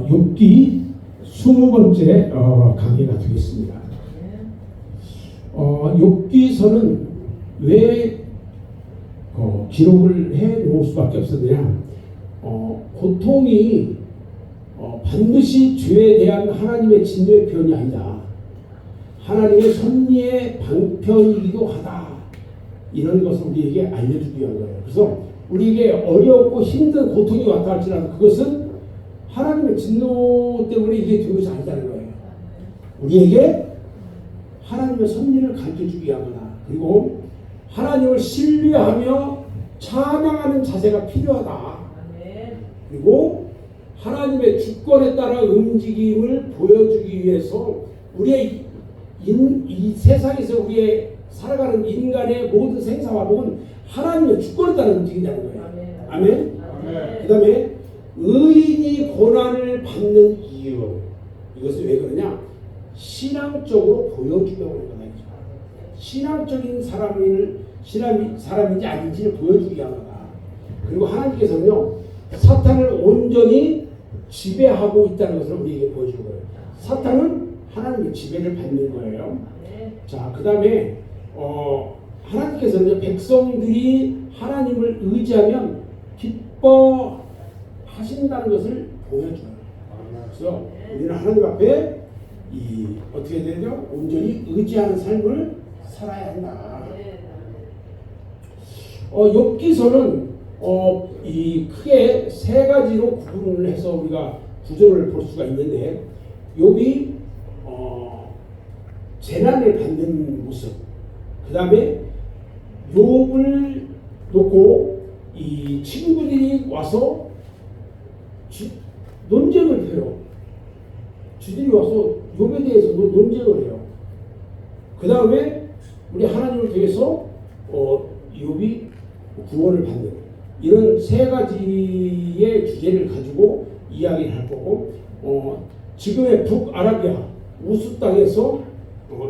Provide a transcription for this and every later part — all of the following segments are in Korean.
욥기 20번째 강의가 되겠습니다. 욥기서는 왜 기록을 해 놓을 수밖에 없었느냐? 고통이 반드시 죄에 대한 하나님의 진노의 표현이 아니다. 하나님의 섭리의 방편이기도 하다. 이런 것을 우리에게 알려주기 위한 거예요. 그래서 우리에게 어렵고 힘든 고통이 왔다 할지라도 그것은 하나님의 진노 때문에 이게 된 것이 아니다는 거예요. 우리에게 하나님의 섭리를 가르쳐주기 위한 거다. 그리고 하나님을 신뢰하며 찬양하는 자세가 필요하다. 그리고 하나님의 주권에 따라 움직임을 보여주기 위해서 우리의 이 세상에서 우리의 살아가는 인간의 모든 생사와 복은 하나님의 주권에 따라 움직인다는 거예요. 아멘. 그 다음에 의인이 고난을 받는 이유, 이것은 왜 그러냐? 신앙적으로 보여주려고 하는 거다. 신앙적인 사람인지 아닌지를 보여주기 위한 거다. 그리고 하나님께서는요, 사탄을 온전히 지배하고 있다는 것을 우리에게 보여주는 거예요. 사탄은 하나님의 지배를 받는 거예요. 자, 그 다음에 하나님께서는 백성들이 하나님을 의지하면 기뻐하신다는 것을 보여줘요. 그래서 우리는 하나님 앞에 어떻게 되죠? 온전히 의지하는 삶을 살아야 한다. 욥기서는 이 크게 세 가지로 구분을 해서 우리가 구조를 볼 수가 있는데, 욥이 재난을 받는 모습, 그 다음에 욥을 놓고 이 친구들이 와서 논쟁을 해요. 주들이 와서 욥에 대해서 논쟁을 해요. 그 다음에 우리 하나님을 통해서 욥이 구원을 받는 이런 세 가지의 주제를 가지고 이야기를 할 거고, 지금의 북아라비아 우스 땅에서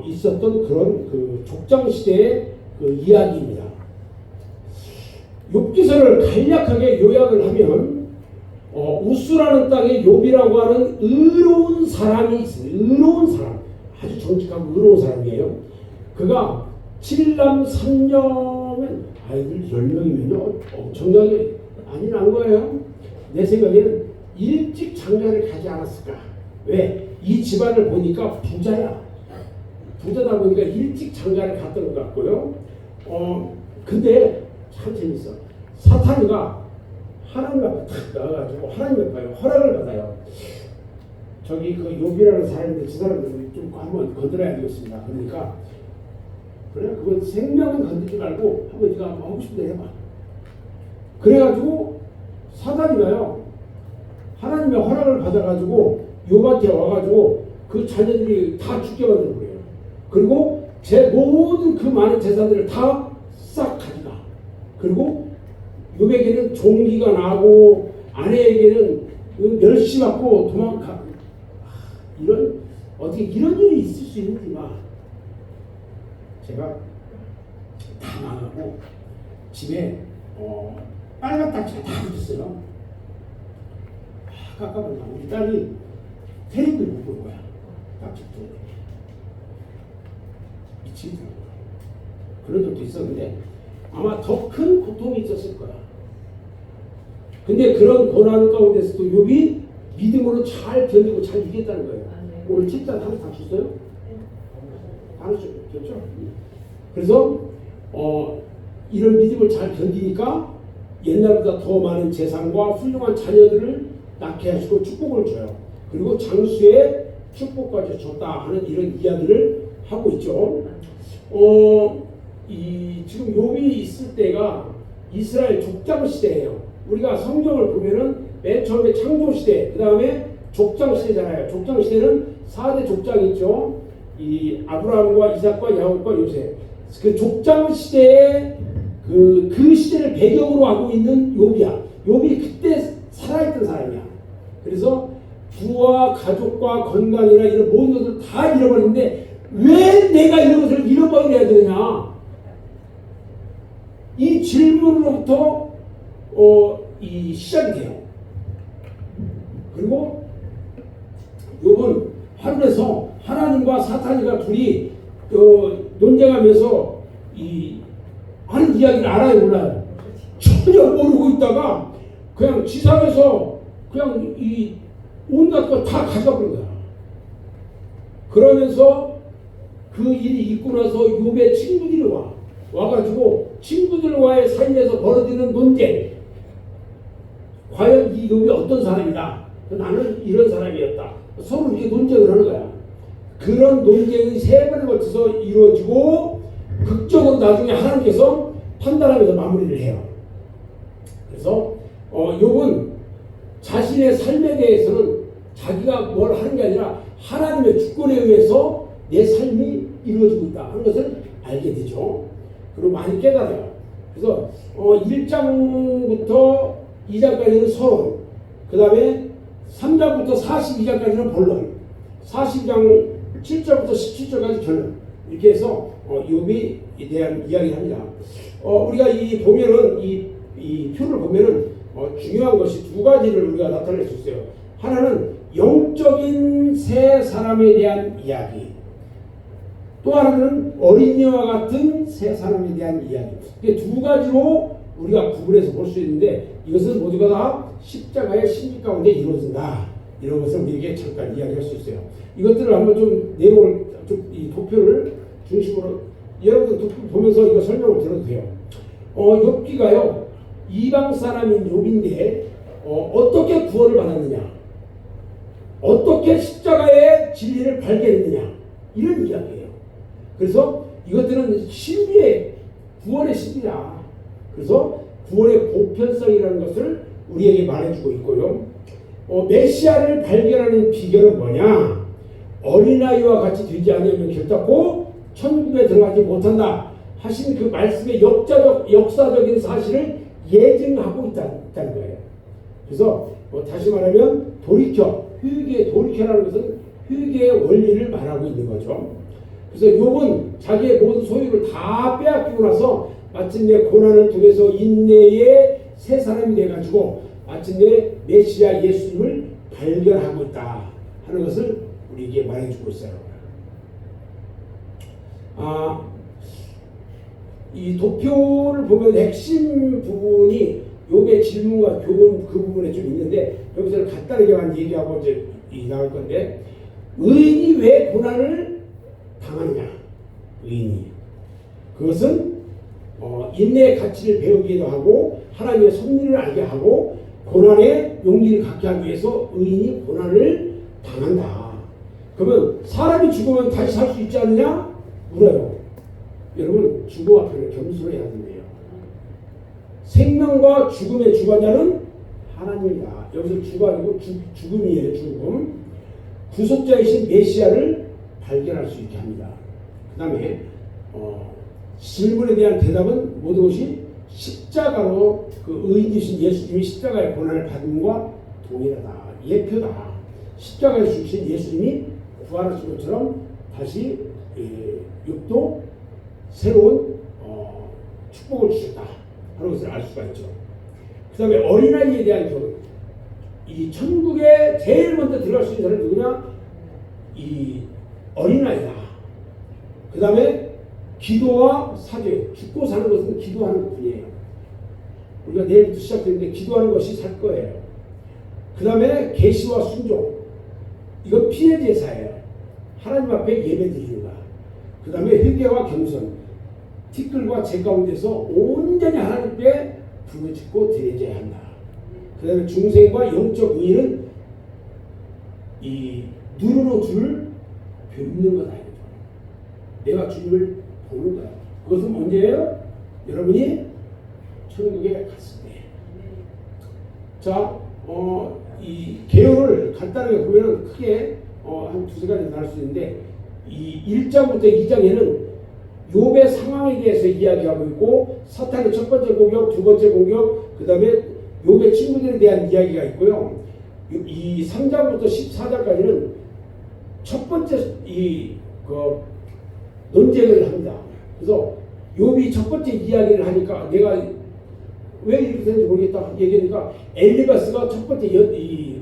있었던 그런 그 족장 시대의 그 이야기입니다. 욥기서를 간략하게 요약을 하면 우스라는 땅에 욥이라고 하는 의로운 사람이 있어요. 의로운 사람, 아주 정직하고 의로운 사람이에요. 그가 7남 3녀면 아이들 10명이면요 엄청나게 많이 난 거예요. 내 생각에는 일찍 장가를 가지 않았을까. 왜? 이 집안을 보니까 부자야. 부자다 보니까 일찍 장가를 갔던 것 같고요. 근데 참 재밌어. 사탄이가 하나님 앞에 탁 나와가지고 하나님 앞에 허락을 받아요. 저기 그 욥이라는 사람인데 저 사람들 좀 한번 건드려야 되겠습니다. 그러니까 그래, 그건 생명은 건드리지 말고 한번 네가 한번 하고 싶은 대로 해봐. 그래가지고 사탄이가요 하나님의 허락을 받아가지고 욥한테 와가지고 그 자녀들이 다 죽게 만들어 버려요. 그리고 제 모든 그 많은 재산들을 다 싹 가져가. 그리고 욥에게는 종기가 나고 아내에게는 멸시받고 도망가. 이런 어떻게 이런 일이 있을 수 있는지만 제가 다 망하고 집에 빨간 딱지가 다 붙었어요. 깜깜하다. 우리 딸이 테레비를 못 볼 거야. 딱지 붙은 거. 미치겠더라고요. 그런 적도 있었는데 아마 더 큰 고통이 있었을 거야. 근데 그런 고난 가운데서도 욥이 믿음으로 잘 견디고 잘 이겼다는 거예요. 오늘 칭찬 하나 다 줬어요? 하나 줬죠? 그래서 이런 믿음을 잘 견디니까 옛날보다 더 많은 재산과 훌륭한 자녀들을 낳게 하시고 축복을 줘요. 그리고 장수의 축복까지 줬다 하는 이런 이야기를 하고 있죠. 지금 욥이 있을 때가 이스라엘 족장 시대예요. 우리가 성경을 보면은 맨 처음에 창조 시대, 그 다음에 족장 시대잖아요. 족장 시대는 4대 족장이 있죠. 이 아브라함과 이삭과 야곱과 요셉. 그 족장 시대의 그 시대를 배경으로 하고 있는 욥이야. 욥이 그때 살아있던 사람이야. 그래서 부와 가족과 건강이나 이런 모든 것을 다 잃어버리는데 왜 내가 이런 것을 잃어버려야 되느냐? 이 질문으로부터 시작이 돼요. 그리고 욥은 하늘에서 하나님과 사탄이가 둘이 논쟁하면서 하는 이야기를 알아요, 몰라요? 전혀 모르고 있다가 그냥 지상에서 그냥 온갖 거 다 가져버린 거야. 그러면서 그 일이 있고 나서 욥의 친구들이 와가지고 친구들과의 사이에서 벌어지는 논쟁. 과연 이 욥이 어떤 사람이다. 나는 이런 사람이었다. 서로 이렇게 논쟁을 하는 거야. 그런 논쟁이 3번에 걸쳐서 이루어지고 극적으로 나중에 하나님께서 판단하면서 마무리를 해요. 그래서 욥은 자신의 삶에 대해서는 자기가 뭘 하는 게 아니라 하나님의 주권에 의해서 내 삶이 이루어지고 있다 하는 것을 알게 되죠. 그리고 많이 깨달아요. 그래서 1장부터 2장까지는 서론, 그 다음에 3장부터 42장까지는 본론, 42장 7절부터 17절까지 결론, 이렇게 해서 욥에 대한 이야기를 합니다. 우리가 보면은 이 표를 보면은 중요한 것이 2가지를 우리가 나타낼 수 있어요. 하나는 영적인 새 사람에 대한 이야기, 또 하나는 어린이와 같은 새 사람에 대한 이야기. 이게 2가지로 우리가 구분해서 볼 수 있는데 이것은 모두가 다 십자가의 신비 가운데 이루어진다. 이런 것을 우리에게 잠깐 이야기할 수 있어요. 이것들을 한번 좀 내용을 이 도표를 중심으로 여러분들 도표 보면서 이거 설명을 들어도 돼요. 욥기가요 이방 사람인 욥인데 어떻게 구원을 받았느냐, 어떻게 십자가의 진리를 발견했느냐, 이런 이야기예요. 그래서 이것들은 신비의 구원의 신비다. 그래서 구원의 보편성이라는 것을 우리에게 말해주고 있고요. 메시아를 발견하는 비결은 뭐냐? 어린아이와 같이 되지 않으면 결단코 천국에 들어가지 못한다 하신 그 말씀의 역사적인 사실을 예증하고 있다는 거예요. 그래서 다시 말하면 돌이켜라는 것은 회개의 원리를 말하고 있는 거죠. 그래서 욥은 자기의 모든 소유를 다 빼앗기고 나서 마침내 고난을 통해서 인내의 새 사람이 돼가지고 마침내 메시아 예수님을 발견하고 있다 하는 것을 우리에게 말해주고 있어요. 이 도표를 보면 핵심 부분이 욥의 질문과 교훈 그 부분에 좀 있는데 여기서는 간단하게만 얘기하고 이제 나올 건데, 의인이 왜 고난을 당하느냐? 의인이 그것은 인내의 가치를 배우기도 하고 하나님의 섭리를 알게 하고 고난의 용기를 갖게 하기 위해서 의인이 고난을 당한다. 그러면 사람이 죽으면 다시 살 수 있지 않느냐? 물어요. 여러분, 죽음 앞에는 겸손해야 된대요. 생명과 죽음의 주관자는 하나님이다. 여기서 주가 아니고 죽음이에요. 죽음. 구속자이신 메시아를 발견할 수 있게 합니다. 그 다음에 질문에 대한 대답은 모든 것이 십자가로 그 의인이신 예수님이 십자가의 고난을 받음과 동일하다. 예표다. 십자가에 죽으신 예수님이 부활하신 것처럼 다시 욥도 새로운 축복을 주셨다 하는 것을 알 수가 있죠. 그 다음에 어린아이에 대한 교훈. 이 천국에 제일 먼저 들어갈 수 있는 사람이 누구냐? 이 어린아이다. 그 다음에 기도와 사죄. 죽고 사는 것은 기도하는 것뿐이에요. 우리가 내일부터 시작되는데 기도하는 것이 살 거예요. 그 다음에 계시와 순종. 이건 피해 제사예요. 하나님 앞에 예배 드리는 거야. 그 다음에 회개와 겸손. 티끌과 재 가운데서 온전히 하나님께 부르짖고 드려져야 한다. 그 다음에 중생과 영적 의의는 이 눈으로 주를 뵙는 거다. 내가 주님을 보는 거야. 그것은 언제예요? 여러분이 천국에 갔을 때. 자, 이 개요를 간단하게 보면 크게 한 2-3가지 나눌 수 있는데, 이 1장부터 2장에는 욥의 상황에 대해서 이야기하고 있고, 사탄의 첫 번째 공격, 두 번째 공격, 그 다음에 욥의 친구들에 대한 이야기가 있고요. 이 3장부터 14장까지는 첫 번째 논쟁을 합니다. 그래서 욥이 첫 번째 이야기를 하니까 내가 왜 이렇게 되는지 모르겠다 얘기하니까 엘리바스가 첫 번째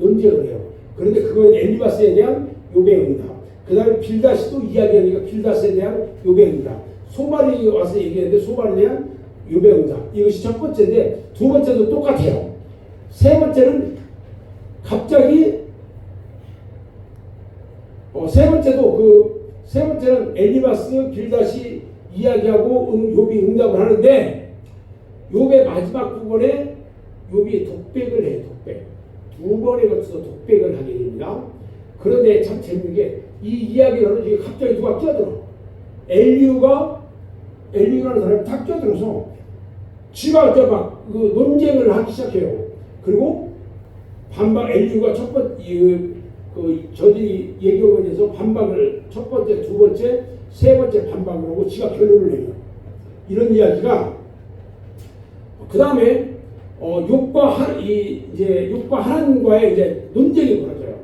논쟁을 해요. 그런데 그거에 엘리바스에 대한 욥의 응답. 그 다음에 빌다시도 이야기하니까 빌다스에 대한 욥의 응답. 소발이 와서 얘기했는데 소발에 대한 욥의 응답. 이것이 첫 번째인데 두 번째도 똑같아요. 세 번째는 갑자기 세 번째는 엘리바스 빌다시 이야기하고 욥이 응답을 하는데 욥의 마지막 부분에 욥이 독백을 해요. 독백. 두 번에 걸쳐서 독백을 하게 됩니다. 그런데 참 재밌는 게 이 이야기를 하는 중에 갑자기 누가 끼어들어. 엘리우라는 사람이 탁 끼어들어서 지가 이제 막 그 논쟁을 하기 시작해요. 그리고 반박 엘리우가 첫 번째 저들이 얘기하고 대해서 반박을 첫 번째, 두 번째, 세 번째 반박을 하고 지가 결론을 내요. 이런 이야기가 그 다음에 욥과 하나님과의 이제 논쟁이 벌어져요.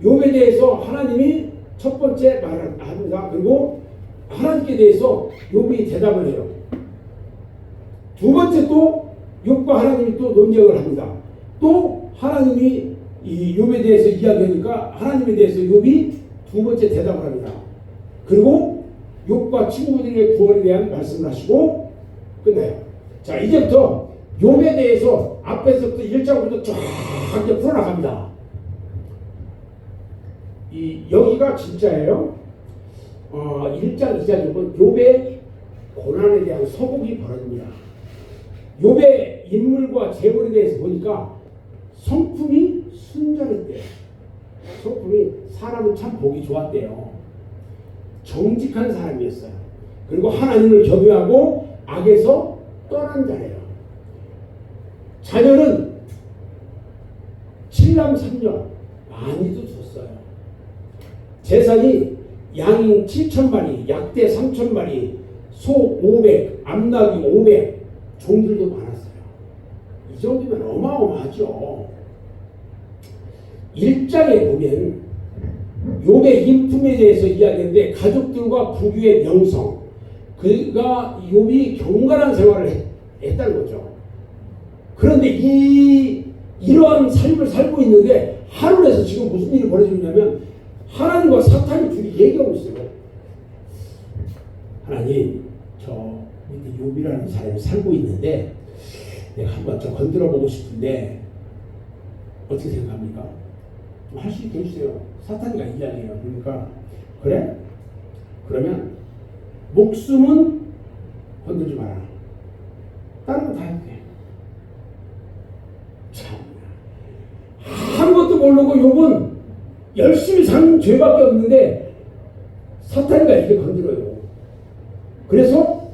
욥에 대해서 하나님이 첫 번째 말을 합니다. 그리고 하나님께 대해서 욥이 대답을 해요. 두 번째 또 욥과 하나님이 또 논쟁을 합니다. 또 하나님이 이 욥에 대해서 이야기하니까 하나님에 대해서 욥이 두 번째 대답을 합니다. 그리고 욥과 친구들의 구원에 대한 말씀을 하시고 끝나요. 자, 이제부터 욥에 대해서 앞에서부터 1장부터 쫙 이제 풀어나갑니다. 여기가 진짜예요. 1장, 2장 보면 욥의 고난에 대한 서곡이 벌어집니다. 욥의 인물과 재물에 대해서 보니까 성품이 순전했대요. 성품이 사람은 참 보기 좋았대요. 정직한 사람이었어요. 그리고 하나님을 경외하고 악에서 떠난 자예요. 자녀는 7남 3녀 많이도 줬어요. 재산이 양 7,000마리, 약대 3,000마리, 소 500, 암나귀 500, 종들도 많았어요. 이 정도면 어마어마하죠. 1장에 보면 욥의 인품에 대해서 이야기했는데 가족들과 부귀의 명성, 그가 욥이 경건한 생활을 했다는 거죠. 그런데 이러한 삶을 살고 있는데 하늘에서 지금 무슨 일이 벌어지냐면 하나님과 사탄이 둘이 얘기하고 있어요. 하나님, 저 밑에 욥이라는 사람이 살고 있는데 내가 한번 좀 건드려 보고 싶은데 어떻게 생각합니까? 좀 할 수 있게 해주세요. 사탄이가 이야기해요. 그러니까 그래? 그러면 목숨은 건들지 마라. 다른 건 다 해도 돼. 참, 아무것도 모르고 욥은 열심히 사는 죄밖에 없는데 사탄이가 이렇게 건드려요. 그래서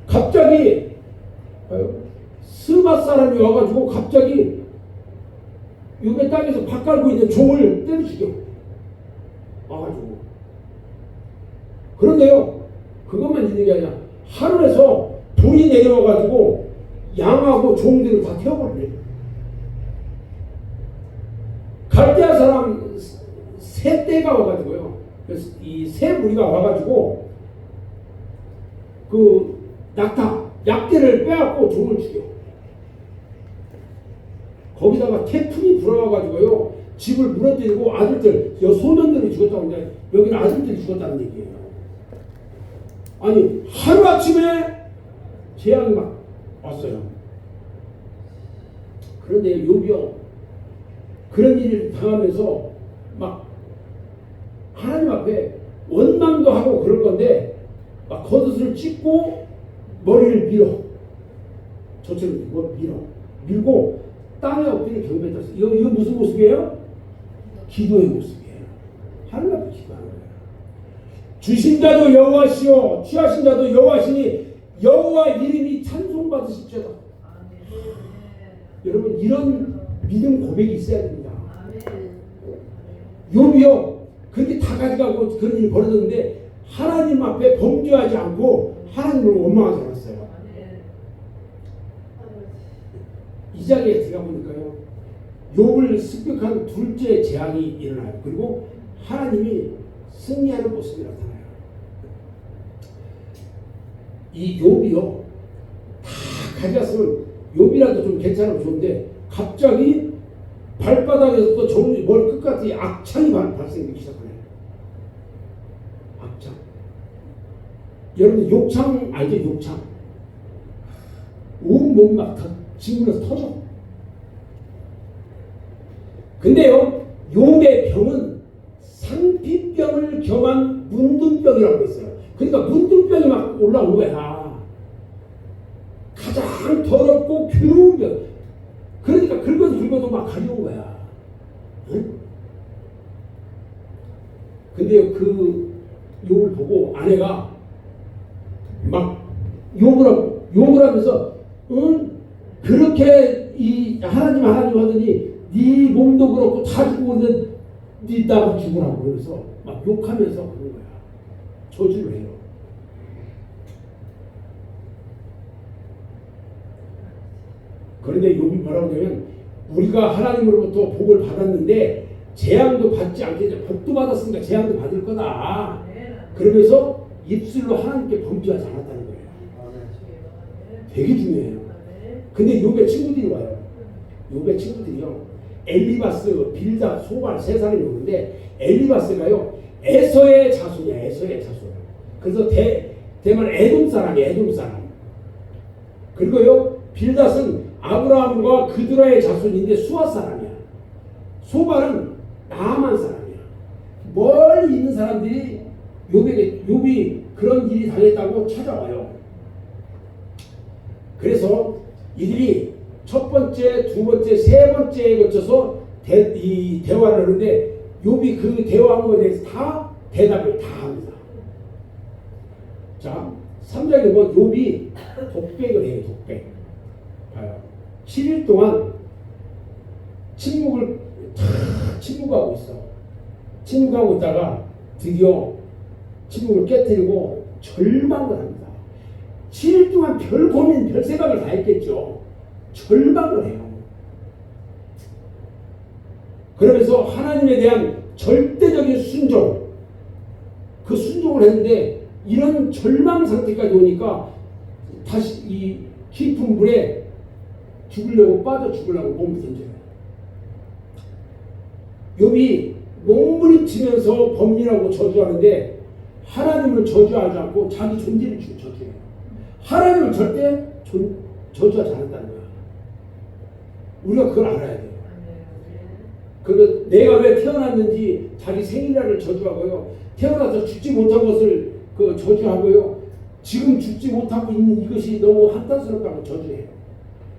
갑자기 스바 사람이 와가지고 갑자기 욥의 땅에서 밭 갈고 있는 종을 때려 죽여. 와가지고. 그런데요, 그것만 있는 게 아니라 하늘에서 불이 내려와가지고 양하고 종들을 다 태워버리네. 갈대아 사람 새 떼가 와가지고요. 그래서 이 새 무리가 와가지고 그 약대를 빼앗고 종을 죽여. 거기다가 태풍이 불어와가지고요. 집을 무너뜨리고 아들들, 소년들이 죽었다고 하는데 여기는 아들들이 죽었다는 얘기예요. 아니, 하루아침에 재앙이 막 왔어요. 그런데 욥이요, 그런 일을 당하면서 막 하나님 앞에 원망도 하고 그럴 건데 막 겉옷을 찢고 머리를 밀어. 저처럼 밀고 땅에 엎드려 경배를 했어요. 이거 무슨 모습이에요? 기도의 모습이에요. 하나님 앞에 기도하는 거예요. 주신 자도 여호와시오 취하신 자도 여호와시니 여호와 이름이 찬송받으십시다. 여러분, 이런 믿음 고백이 있어야 됩니다. 욥이요, 그렇게 다 가져가고 그런 일이 벌어졌는데 하나님 앞에 범죄하지 않고 하나님을 원망하지 않았어요. 이 장에 들어가 보니까요, 욥을 습격한 둘째 재앙이 일어나요. 그리고 하나님이 승리하는 모습이 나타나요. 이 욥이요, 다 가져갔으면 욥이라도 좀 괜찮으면 좋은데 갑자기 발바닥에서 또 머리 끝까지 악창이 발생되기 시작하네. 악창. 여러분 욕창 알죠? 욕창. 온몸이 막 징그러서 터져. 근데요, 욥의 병은 상피병을 겸한 문둥병이라고 했어요. 그러니까 문둥병이 막 올라온 거야. 가장 더럽고 괴로운 병. 그러니까 긁어도 막 가려운 거야. 응? 근데요, 그 욥을 보고 아내가 막 욕을 하면서, 응? 그렇게 이 하나님 하더니 네 몸도 그렇고 다 죽고 있는데 네 나가 죽으라고 그래서 막 욕하면서 그런 거야. 저주를 해요. 그런데 욥이 뭐라고 하냐면 우리가 하나님으로부터 복을 받았는데 재앙도 받지 않게 복도 받았으니까 재앙도 받을 거다. 그러면서 입술로 하나님께 범죄하지 않았다는 거예요. 되게 중요해요. 근데 욥의 친구들이 와요. 욥의 친구들이요. 엘리바스, 빌닷, 소발 세 사람이 오는데 엘리바스가요 에서의 자손이야. 에서의 자손. 그래서 대만 에돔 사람이야. 에돔 사람. 그리고요 빌닷은 아브라함과 그드라의 자손인데 수아 사람이야. 소발은 나아만 사람이야. 멀리 있는 사람들이 욥이 그런 일이 당했다고 찾아와요. 그래서 이들이 첫 번째, 두 번째, 세 번째에 거쳐서 이 대화를 하는데 욥이 그 대화에 대해서 다 대답을 다 합니다. 자, 3장에 보면 욥이 독백을 해요. 독백. 봐요. 7일 동안 침묵하고 있어. 침묵하고 있다가 드디어 침묵을 깨뜨리고 절망을 합니다. 7일 동안 별 고민, 별 생각을 다 했겠죠. 절망을 해요. 그러면서 하나님에 대한 절대적인 순종, 그 순종을 했는데 이런 절망 상태까지 오니까 다시 이 깊은 물에 빠져 죽으려고 몸을 던져요. 욥이 몸부림치면서 범인하고 저주하는데 하나님을 저주하지 않고 자기 존재를 저주해요. 하나님을 절대 저주하지 않았다는 거야. 우리가 그걸 알아야 돼요. 그리고 내가 왜 태어났는지 자기 생일날을 저주하고요. 태어나서 죽지 못한 것을 저주하고요. 지금 죽지 못하고 있는 이것이 너무 한탄스럽다고 저주해요.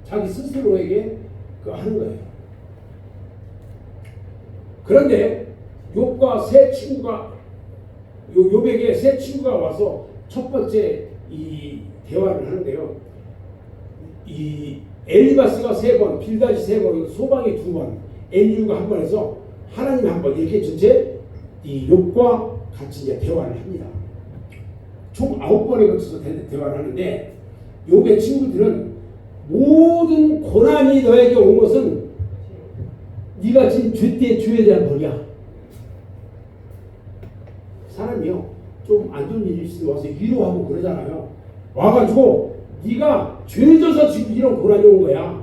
자기 스스로에게 하는 거예요. 그런데 욥과 세 친구가 욥에게 세 친구가 와서 첫 번째 이 대화를 하는데요. 이 엘리바스가 3번, 빌닷이 3번, 소방이 2번, 엘리후가 1번 해서 하나님 1번 이렇게 전체 이 욥과 같이 이제 대화를 합니다. 총 9번에 걸쳐서 대화를 하는데 욥의 친구들은 모든 고난이 너에게 온 것은 네가 지은 죄에 대한 벌이야. 사람이요 좀 안 좋은 일이 있으면 와서 위로하고 그러잖아요. 와가지고 네가 죄 져서 지금 이런 고난이 온 거야.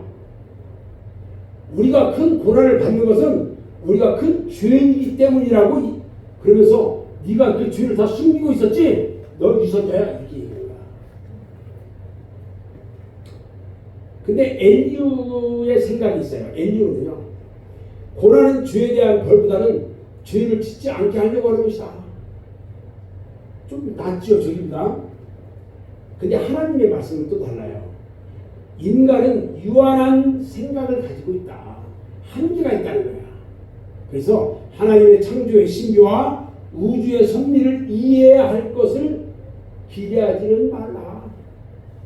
우리가 큰 고난을 받는 것은 우리가 큰 죄이기 때문이라고. 그러면서 네가 그 죄를 다 숨기고 있었지? 너 유선자야 이렇게 얘기하는 거야. 근데 엘리후의 생각이 있어요. 엘리후는요 고난은 죄에 대한 벌보다는 죄를 짓지 않게 하려고 하는 것이다. 좀 낫죠 저기보다. 근데 하나님의 말씀은 또 달라요. 인간은 유한한 생각을 가지고 있다. 한계가 있다는 거야. 그래서 하나님의 창조의 신비와 우주의 섭리를 이해해야 할 것을 기대하지는 말라.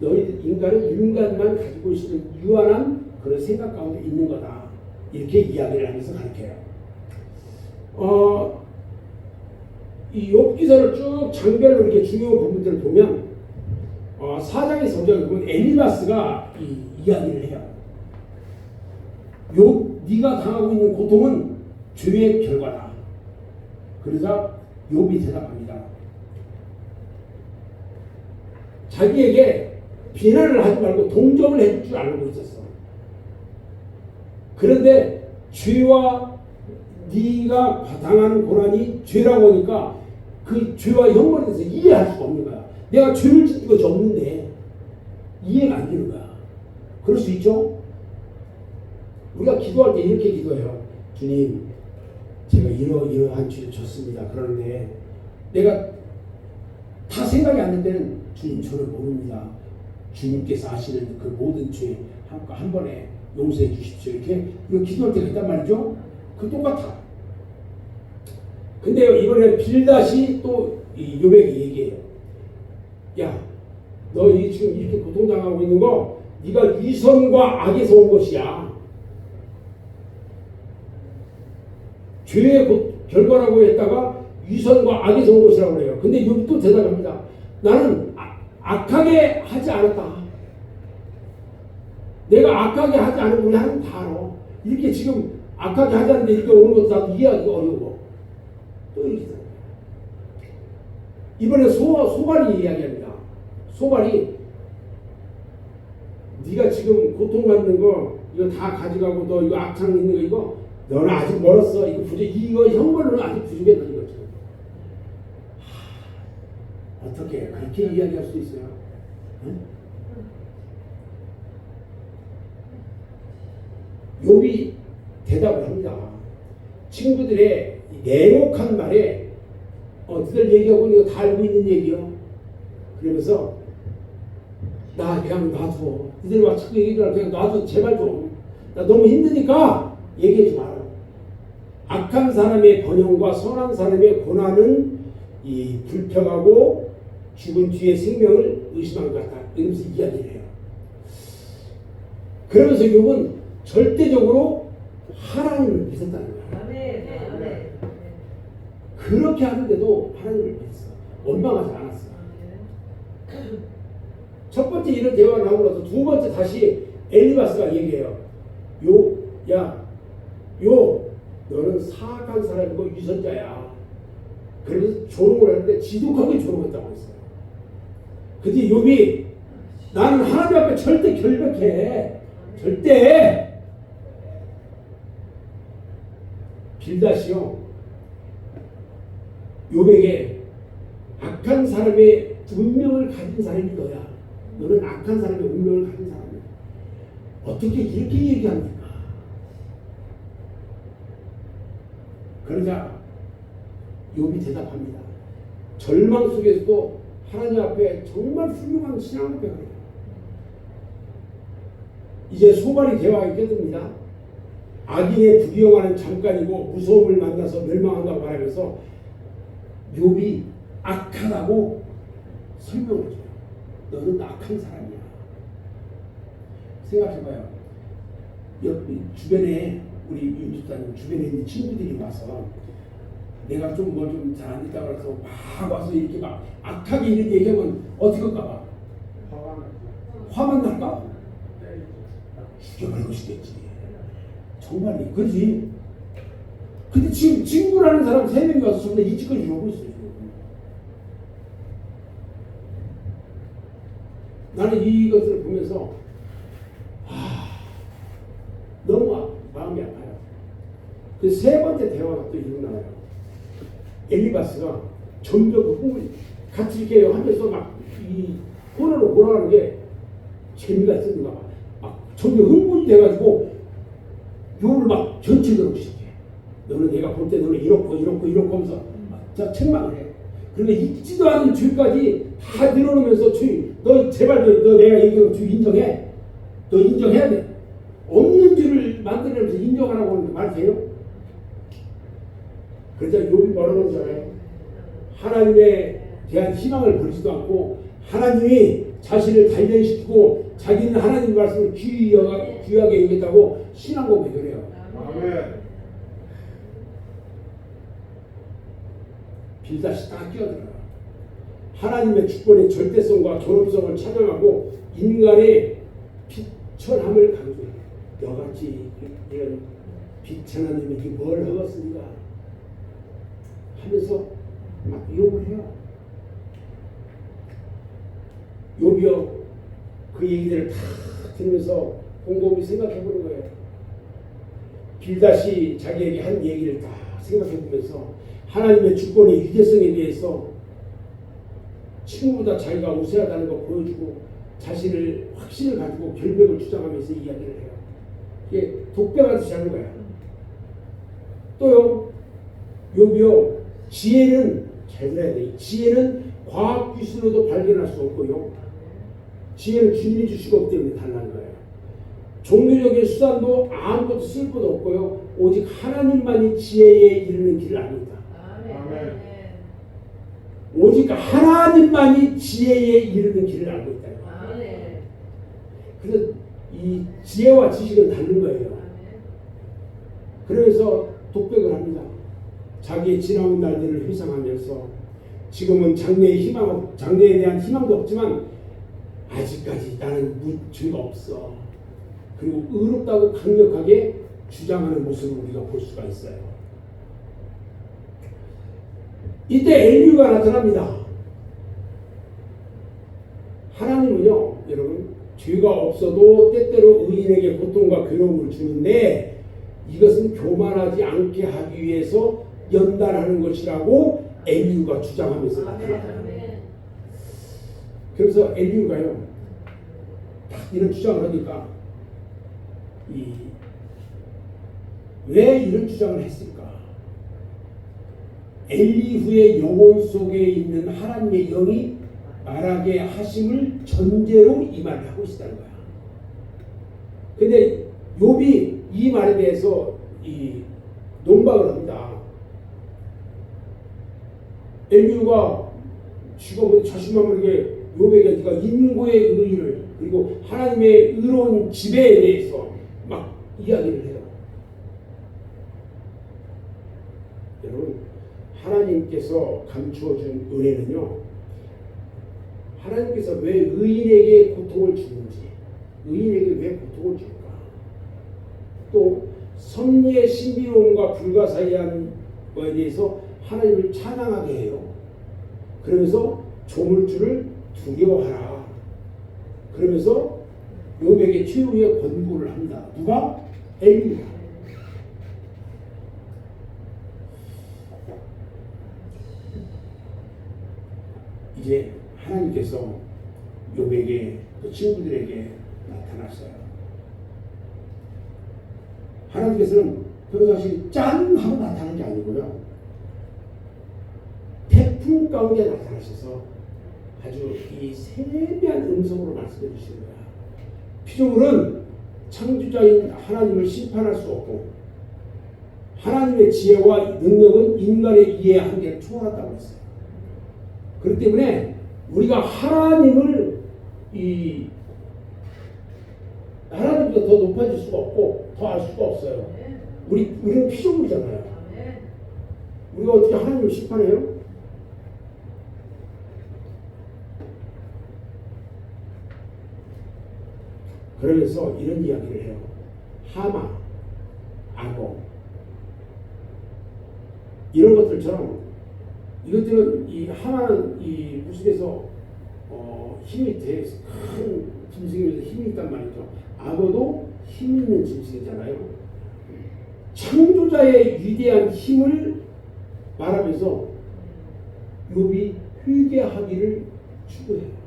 너희 인간은 인간만 가지고 있는 유한한 그런 생각 가운데 있는 거다. 이렇게 이야기를 하면서 가르쳐요. 이 욥기서를 쭉 장별로 이렇게 중요한 부분들을 보면 4장의 성경을 보면 엘리바스가 이야기를 해요. 네가 당하고 있는 고통은 죄의 결과다. 그러자 욥이 대답합니다. 자기에게 비난을 하지 말고 동정을 해줄 줄 알고 있었어. 그런데 죄와 네가 당하는 고난이 죄라고 하니까 그 죄와 형벌에 대해서 이해할 수가 없는 거야. 내가 죄를 짓는 것이 없는데 이해가 안 되는 거야. 그럴 수 있죠? 우리가 기도할 때 이렇게 기도해요. 주님, 제가 이러한 죄를 졌습니다. 그러는데 내가 다 생각이 안 날 때는 주님 저를 모릅니다. 주님께서 아시는 그 모든 죄 한 번에 용서해 주십시오. 이렇게 우리가 기도할 때가 있단 말이죠. 그 똑같아. 근데 이번에 빌닷이 또 요백이 얘기해요. 야, 너 지금 이렇게 고통당하고 있는 거 네가 위선과 악에서 온 것이야. 죄의 결과라고 했다가 위선과 악에서 온 것이라고 그래요. 근데 여기 또 대답합니다. 나는 악하게 하지 않았다. 내가 악하게 하지 않은 우리 하나님 다 알아. 이렇게 지금 악하게 하지 않는데 이렇게 오는 것도 나도 이해하기가 어려워. 또 이렇게 이번에 소발이 이야기합니다. 소발이 네가 지금 고통받는 거 이거 다 가져가고 너 이거 악창 있는 거 이거 너는 아직 멀었어. 이거 형벌로는 아직 부족했다 이거죠. 어떻게 그렇게 이야기할 수 있어요? 응? 욥이 대답을 합니다. 친구들의 냉혹한 말에 너희들 얘기하고 이거 다 알고 있는 얘기요. 그러면서 나 그냥 놔둬. 니들 막 자꾸 얘기하라. 그냥 놔둬. 제발 좀. 나 너무 힘드니까 얘기하지 마라. 악한 사람의 번영과 선한 사람의 고난은 이 불평하고 죽은 뒤에 생명을 의심한 것 같다. 이러면서 이야기를 해요. 그러면서 욥은 절대적으로 하나님을 믿었다는 거예요. 그렇게 하는데도 하나님을 믿었어. 원망하지 않았어. 첫 번째 이런 대화를 하고 나서 두 번째 다시 엘리바스가 얘기해요. 너는 사악한 사람이고 위선자야. 그래서 조롱을 하는데 지독하게 조롱했다고 했어요. 근데 욥이 나는 하나님 앞에 절대 결백해. 절대. 빌닷이요. 욥에게 악한 사람의 운명을 가진 사람이 너야. 너는 악한 사람의 운명을 가진 사람이야. 어떻게 이렇게 얘기합니까? 그러자 욥이 대답합니다. 절망 속에서도 하나님 앞에 정말 훌륭한 신앙을 배워요. 이제 소발이 대화가 깨듭니다. 악인의 부귀영화는 잠깐이고 무서움을 만나서 멸망한다고 말하면서 욥이 악하다고 설명을 해줘요. 너는 악한 사람이야. 생각해봐요. 옆 주변에 우리 윤집사님 주변에 있는 친구들이 와서 내가 좀 뭐 좀 잘 안 됐다고 해서 막 와서 이렇게 막 악하게 이런 얘기하면 어떻게 할까봐? 화만 날까? 죽여버리고 싶겠지. 정말이 그렇지. 근데 지금 친구라는 사람 3명이 와서 전부 다 이 짓거리 이러고 있어요. 나는 이것을 보면서 너무 마음이 아파요. 그 세 번째 대화가 또 일어나요. 엘리바스가 점점 꿈을 같이 이렇게 하면서 막 이 코너로 몰아가는 게 재미가 있었는가 봐. 막 점점 흥분이 돼가지고 욕을 막 견책으로 시작해. 너는 내가 볼 때 너는 이렇고 하면서 자 책망을 해. 그런데 있지도 않은 죄까지 다 늘어놓으면서 너 제발 너 내가 얘기한 죄 인정해. 너 인정해야 돼. 없는 죄를 만들면서 인정하라고 하는데 말 돼요? 그러자 욥이 뭐라고 하잖아요. 하나님에 대한 희망을 버리지도 않고 하나님이 자신을 단련시키고 자기는 하나님 말씀을 귀하게 여겼다고 신앙 고백을 해요. 아멘. 빌닷이 딱 끼어들어요. 하나님의 주권의 절대성과 존엄성을 찬양하고 인간의 비천함을 강조해요. 너같이 이런 비천한 놈이 뭘 하겠습니까? 하면서 막 욕을 해요. 욥이요 그 얘기들을 다 들으면서 곰곰이 생각해 보는 거예요. 빌닷이 자기에게 한 얘기를 다 생각해 보면서 하나님의 주권의 유대성에 대해서 친구보다 자기가 우세하다는 거 보여주고 자신을 확신을 가지고 결백을 주장하면서 이야기를 해요. 이게 독백하듯이 하는 거야. 또요, 욥이요, 지혜는 잘 들어야 돼. 지혜는 과학 기술로도 발견할 수 없고요. 지혜는 주님이 주시고 없기 때문에 달라는 거예요. 종교적인 수단도 아무것도 쓸 것도 없고요. 오직 하나님만이 지혜에 이르는 길을 압니다. 아멘. 오직 하나님만이 지혜에 이르는 길을 알고 있다. 아멘. 그래서 이 지혜와 지식은 다른 거예요. 그래서 독백을 합니다. 자기의 지나온 날들을 회상하면서 지금은 장래에 대한 희망도 없지만 아직까지 나는 죄가 없어. 그리고 의롭다고 강력하게 주장하는 모습을 우리가 볼 수가 있어요. 이때 엘리후가 나타납니다. 하나님은요, 여러분, 죄가 없어도 때때로 의인에게 고통과 괴로움을 주는데 이것은 교만하지 않게 하기 위해서 연단하는 것이라고 엘리후가 주장하면서 나타나요. 그래서 엘리후가요, 딱 이런 주장을 하니까 왜 이런 주장을 했을까? 엘리후의 영혼 속에 있는 하나님의 영이 말하게 하심을 전제로 이 말을 하고 있다는 거야. 근데 욥이 이 말에 대해서 논박을 합니다. 엘리후가 지금 자신만만하게 욥에게 네가 인고의 의의를 그리고 하나님의 의로운 지배에 대해서 막 이야기를 해요. 여러분, 하나님께서 감추어준 은혜는요, 하나님께서 왜 의인에게 고통을 주는지, 의인에게 왜 고통을 줄까? 또 섭리의 신비로움과 불가사의한 것에 대해서 하나님을 찬양하게 해요. 그러면서 조물주를 두려워하라. 그러면서 욥에게 최후의 권고를 합니다. 누가? 엘리후가. 이제 하나님께서 욥에게 또 친구들에게 나타났어요. 하나님께서는 평상시 짠 하고 나타나는 게 아니고요, 태풍 가운데 나타나셔서 아주 이 세미한 음성으로 말씀해 주시는 거야. 피조물은 창조자인 하나님을 심판할 수 없고 하나님의 지혜와 능력은 인간의 이해 한계를 초월한다고 했어요. 그렇기 때문에 우리가 하나님을 하나님보다 더 높아질 수가 없고 더 알 수가 없어요. 우리는 피조물이잖아요. 우리가 어떻게 하나님을 심판해요? 그러면서 이런 이야기를 해요. 하마, 악어 이런 것들처럼 이것들은 이 하마는 이 무속에서 힘이 되게 큰 짐승이면서 힘이 있단 말이죠. 악어도 힘 있는 짐승이잖아요. 창조자의 위대한 힘을 말하면서 욥이 회개하기를 추구해요.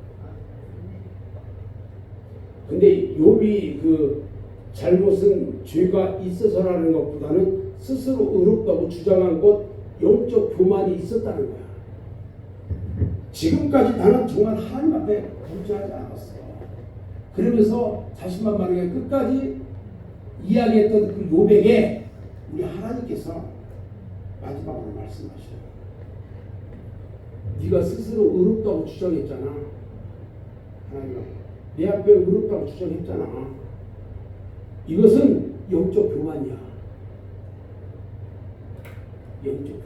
근데 욥이 그 잘못은 죄가 있어서라는 것보다는 스스로 의롭다고 주장한 것, 영적 교만이 있었다는 거야. 지금까지 나는 정말 하나님 앞에 범죄하지 않았어. 그러면서 자신만만하게 끝까지 이야기했던 그 욥에게 우리 하나님께서 마지막으로 말씀하셔요. 네가 스스로 의롭다고 주장했잖아. 하나님, 내 앞에 의롭다고 주장했잖아. 이것은 영적 교만이야. 영적 교만이야.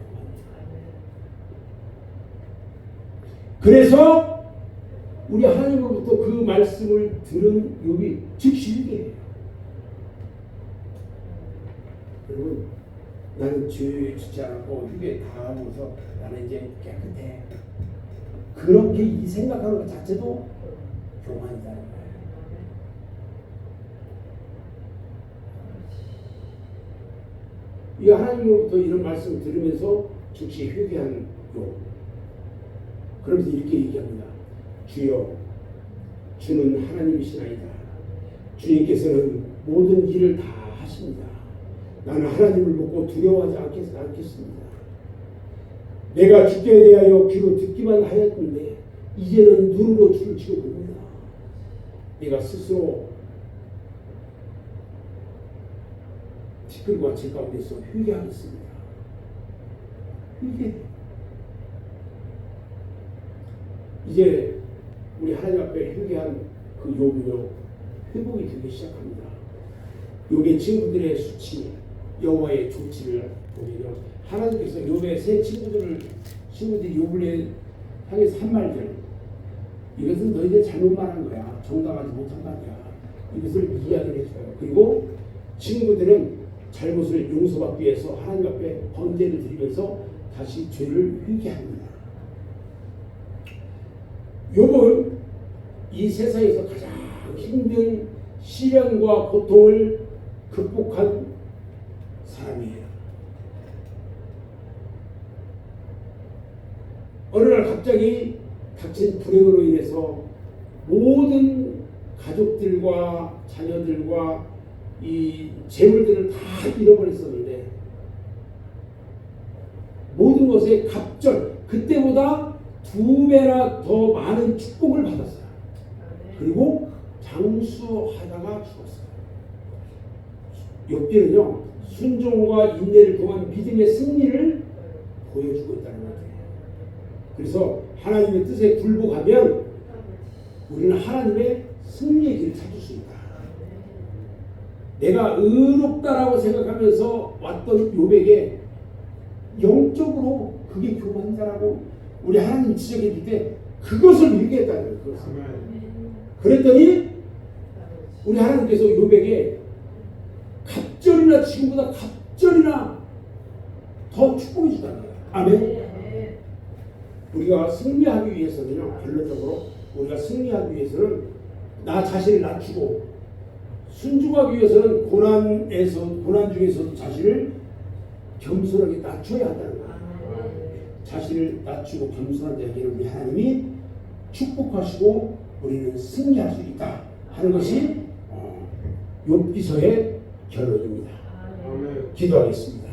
그래서 우리 하나님으로부터 그 말씀을 들은 욥이 즉시 회개해요. 여러분, 나는 죄 짓지 않았고 회개 다 하고서 나는 이제 깨끗해. 그렇게 이 생각하는 것 자체도 교만이라는 거예요. 이 하나님으로부터 이런 말씀을 들으면서 즉시 회개한 요. 그러면서 이렇게 얘기합니다. 주여, 주는 하나님이시나이다. 주님께서는 모든 일을 다 하십니다. 나는 하나님을 믿고 두려워하지 않겠습니다. 내가 주께 대하여 귀로 듣기만 하였는데 이제는 눈으로 주를 지고 봅니다. 내가 스스로 티끌과 제 가운데서 회개하겠습니다. 회개. 이제 우리 하나님 앞에 회개한 그 욥은요 회복이 되기 시작합니다. 욥의 친구들의 수치, 여호와의 조치를 보면요 하나님께서 욥의 세 친구들이 욥을 향해서 한 말들, 이것은 너희들 잘못 말한 거야, 정당하지 못한 말이야, 이것을 이야기를 해줘요. 그리고 친구들은 잘못을 용서받기 위해서 하나님 앞에 번제를 드리면서 다시 죄를 회개합니다. 욥은 이 세상에서 가장 힘든 시련과 고통을 극복한 사람이에요. 어느 날 갑자기 닥친 불행으로 인해서 모든 가족들과 자녀들과 이 재물들을 다 잃어버렸었는데 모든 것에 갑절, 그때보다 2배나 더 많은 축복을 받았어요. 그리고 장수하다가 죽었어요. 욥기는요 순종과 인내를 통한 믿음의 승리를 보여주고 있다는 거예요. 그래서 하나님의 뜻에 굴복하면 우리는 하나님의 승리의 길을 찾을 수 있다. 내가 의롭다라고 생각하면서 왔던 욥에게 영적으로 그게 교만이다라고 우리 하나님 지적했을 때 그것을 회개했다는 거예요. 그랬더니 우리 하나님께서 욥에게 갑절이나 지금보다 갑절이나 더 축복해 주다는 거예요. 아멘. 우리가 승리하기 위해서는요, 결론적으로 우리가 승리하기 위해서는 나 자신을 낮추고 순종하기 위해서는 고난 중에서도 자신을 겸손하게 낮춰야 한다는 거예요. 자신을 낮추고 겸손한 자에게는 우리 하나님이 축복하시고 우리는 승리할 수 있다 하는 것이 욥기서의 결론입니다. 기도하겠습니다.